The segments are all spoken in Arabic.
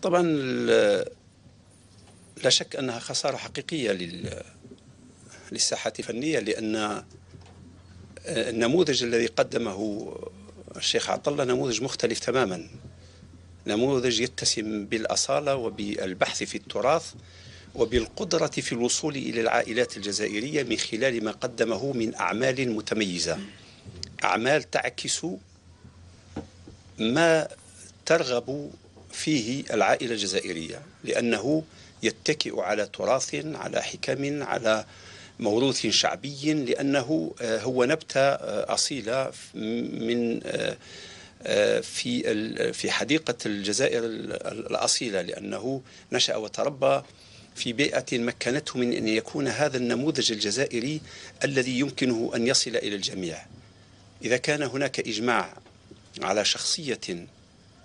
طبعا لا شك أنها خسارة حقيقية للساحة الفنية، لأن النموذج الذي قدمه الشيخ عطلة نموذج مختلف تماما، نموذج يتسم بالأصالة وبالبحث في التراث وبالقدرة في الوصول إلى العائلات الجزائرية من خلال ما قدمه من أعمال متميزة، أعمال تعكس ما ترغب فيه العائلة الجزائرية، لأنه يتكئ على تراث، على حكم، على موروث شعبي، لأنه هو نبتة أصيلة من في حديقة الجزائر الأصيلة، لأنه نشأ وتربى في بيئة مكنته من أن يكون هذا النموذج الجزائري الذي يمكنه أن يصل إلى الجميع. إذا كان هناك إجماع على شخصية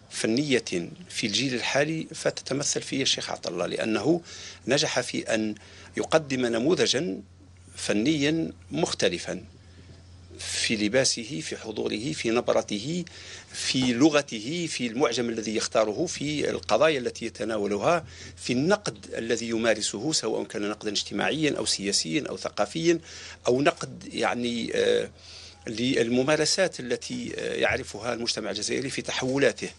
فنية في الجيل الحالي فتتمثل فيه الشيخ عطلة، لأنه نجح في أن يقدم نموذجا فنيا مختلفا في لباسه، في حضوره، في نبرته، في لغته، في المعجم الذي يختاره، في القضايا التي يتناولها، في النقد الذي يمارسه، سواء كان نقدا اجتماعيا أو سياسيا أو ثقافيا، أو نقد يعني للممارسات التي يعرفها المجتمع الجزائري في تحولاته.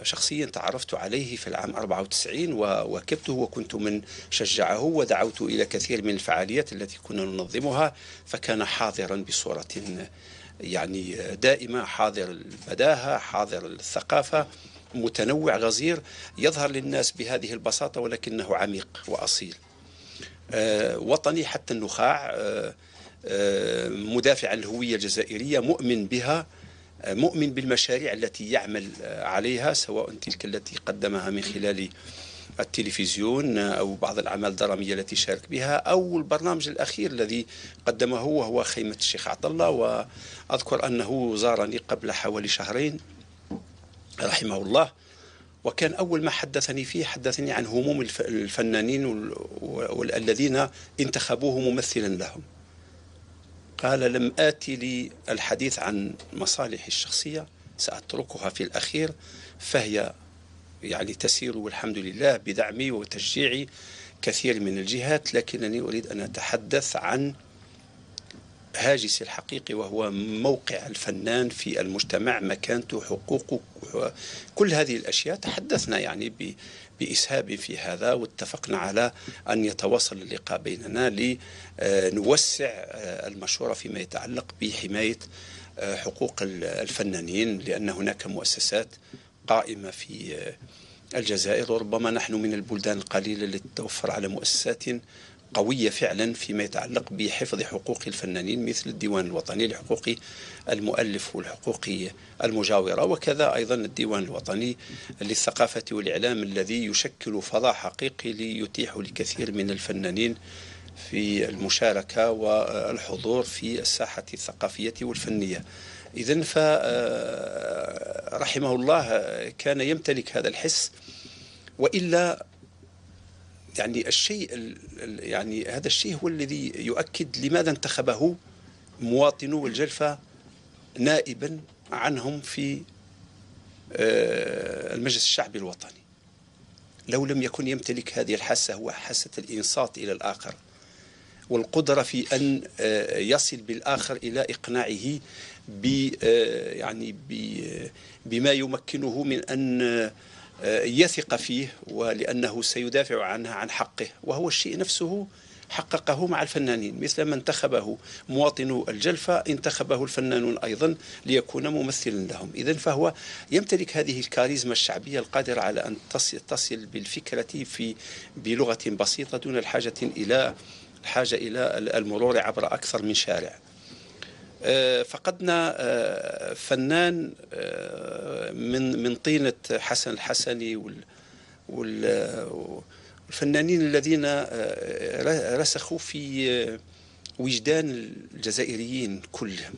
شخصيا تعرفت عليه في العام 94 وواكبته، وكنت من شجعه ودعوت إلى كثير من الفعاليات التي كنا ننظمها، فكان حاضرا بصورة يعني دائمة، حاضر البداهة، حاضر الثقافة، متنوع غزير، يظهر للناس بهذه البساطة ولكنه عميق وأصيل، وطني حتى النخاع، مدافع عن الهوية الجزائرية، مؤمن بها، مؤمن بالمشاريع التي يعمل عليها، سواء تلك التي قدمها من خلال التلفزيون أو بعض الأعمال الدرامية التي شارك بها، أو البرنامج الأخير الذي قدمه وهو خيمة الشيخ عطلة. وأذكر أنه زارني قبل حوالي شهرين رحمه الله، وكان أول ما حدثني فيه حدثني عن هموم الفنانين والذين انتخبوه ممثلا لهم. قال: لم آتي للحديث عن مصالحي الشخصية، سأتركها في الأخير، فهي يعني تسير والحمد لله بدعمي وتشجيعي كثير من الجهات، لكنني أريد أن أتحدث عن هاجس الحقيقي، وهو موقع الفنان في المجتمع، مكانته، حقوقه، كل هذه الأشياء. تحدثنا يعني بإسهاب في هذا، واتفقنا على أن يتواصل اللقاء بيننا لنوسع المشورة فيما يتعلق بحماية حقوق الفنانين، لأن هناك مؤسسات قائمة في الجزائر، وربما نحن من البلدان القليلة التي توفر على مؤسسات قوية فعلا فيما يتعلق بحفظ حقوق الفنانين، مثل الديوان الوطني لحقوق المؤلف والحقوق المجاورة، وكذا أيضا الديوان الوطني للثقافة والإعلام، الذي يشكل فضاء حقيقي ليتيح لكثير من الفنانين في المشاركة والحضور في الساحة الثقافية والفنية. إذن فرحمه الله كان يمتلك هذا الحس، وإلا يعني يعني هذا الشيء هو الذي يؤكد لماذا انتخبه مواطنو الجلفة نائبا عنهم في المجلس الشعبي الوطني. لو لم يكن يمتلك هذه الحاسة، هو حاسة الإنصات إلى الآخر، والقدرة في أن يصل بالآخر إلى إقناعه يعني بما يمكنه من أن يثق فيه، ولأنه سيدافع عنها عن حقه، وهو الشيء نفسه حققه مع الفنانين، مثل ما انتخبه مواطنو الجلفة انتخبه الفنانون أيضا ليكون ممثلا لهم. إذن فهو يمتلك هذه الكاريزما الشعبية القادرة على أن تصل بالفكرة بلغة بسيطة دون الحاجة إلى المرور عبر أكثر من شارع. فقدنا فنان من طينة حسن الحسني والفنانين الذين رسخوا في وجدان الجزائريين كلهم.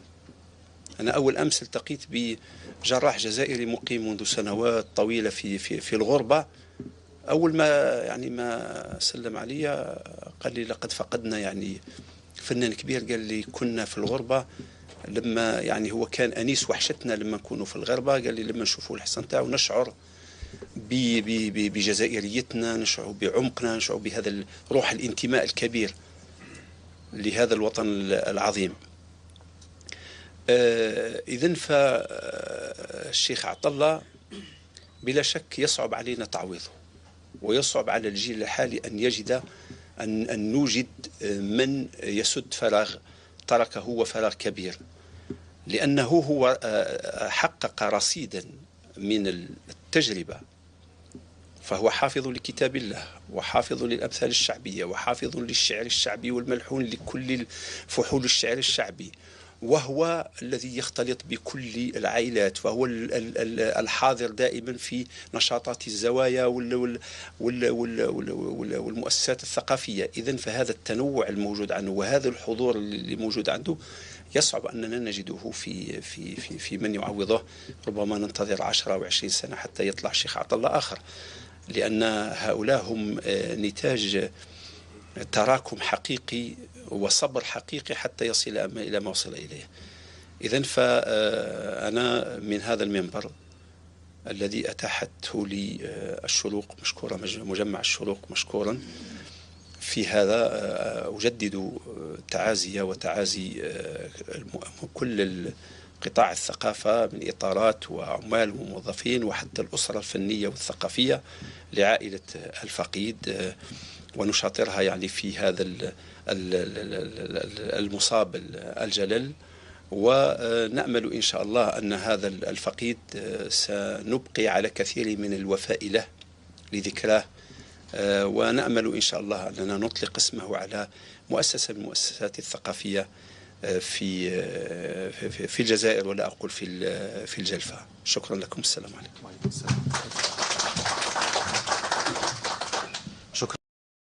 أنا أول أمس التقيت بجراح جزائري مقيم منذ سنوات طويلة في الغربة. أول ما سلم علي قال لي: لقد فقدنا يعني فنان كبير. قال لي: كنا في الغربة لما يعني هو كان أنيس وحشتنا لما نكونوا في الغربة. قال لي: لما نشوفوا الحصن تاعو نشعر بجزائريتنا، نشعر بعمقنا، نشعر بهذا روح الانتماء الكبير لهذا الوطن العظيم. إذن فالشيخ عطلة بلا شك يصعب علينا تعويضه، ويصعب على الجيل الحالي أن يجد أن نوجد من يسد فراغ تركه، وفراغ كبير، لأنه هو حقق رصيدا من التجربة، فهو حافظ لكتاب الله، وحافظ للأمثال الشعبية، وحافظ للشعر الشعبي والملحون لكل فحول الشعر الشعبي، وهو الذي يختلط بكل العائلات، فهو الحاضر دائما في نشاطات الزوايا والمؤسسات الثقافية. إذن فهذا التنوع الموجود عنه وهذا الحضور اللي موجود عنده يصعب أننا نجده في من يعوضه. ربما ننتظر 10 و20 سنة حتى يطلع الشيخ عطلة آخر، لأن هؤلاء هم نتاج تراكم حقيقي وصبر حقيقي حتى يصل إلى ما وصل إليه. إذن فأنا من هذا المنبر الذي أتاحته لي الشروق مشكورا، مجمع الشروق مشكورا في هذا، أجدد تعازي وتعازي كل قطاع الثقافة من إطارات وعمال وموظفين وحتى الأسرة الفنية والثقافية لعائلة الفقيد، ونشاطرها يعني في هذا المصاب الجلل، ونأمل إن شاء الله أن هذا الفقيد سنبقي على كثير من الوفاء له لذكراه، ونأمل إن شاء الله أننا نطلق اسمه على مؤسسة من المؤسسات الثقافية في الجزائر، ولا أقول في الجلفة. شكرا لكم، السلام عليكم.